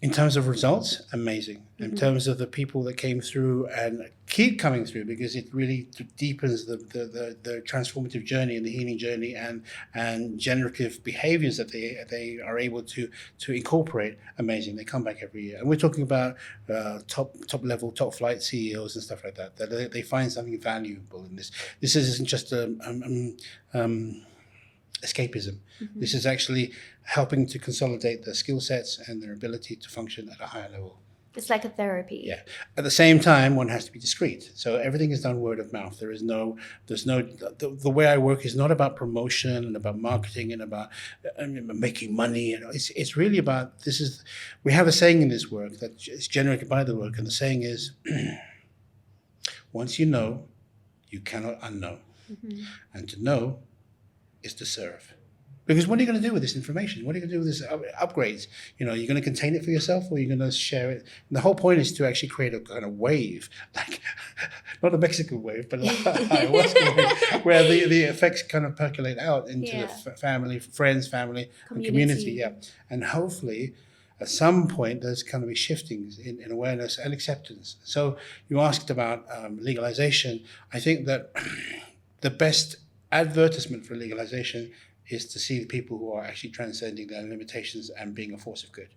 In terms of results, amazing. In terms of the people that came through and keep coming through, because it really deepens the transformative journey and the healing journey and generative behaviors that they are able to incorporate, amazing. They come back every year. And we're talking about top level, top flight CEOs and stuff like that. That they find something valuable in this. This isn't just escapism. This is actually helping to consolidate their skill sets and their ability to function at a higher level. It's like a therapy. Yeah. At the same time, one has to be discreet. So everything is done word of mouth. There's no, the way I work is not about promotion and about marketing and about making money. It's really about, we have a saying in this work that is generated by the work. And the saying is, once you know, you cannot unknow. And to know is to serve. Because what are you going to do with this information? What are you going to do with this upgrades? You're going to contain it for yourself, or you're going to share it? And the whole point is to actually create a kind of wave, like not a Mexican wave, but like Ayahuasca wave, where the effects kind of percolate out into the family, friends, family, and community. Yeah, and hopefully, at some point, there's going to be shiftings in awareness and acceptance. So you asked about legalization. I think that the best advertisement for legalization is to see the people who are actually transcending their limitations and being a force of good.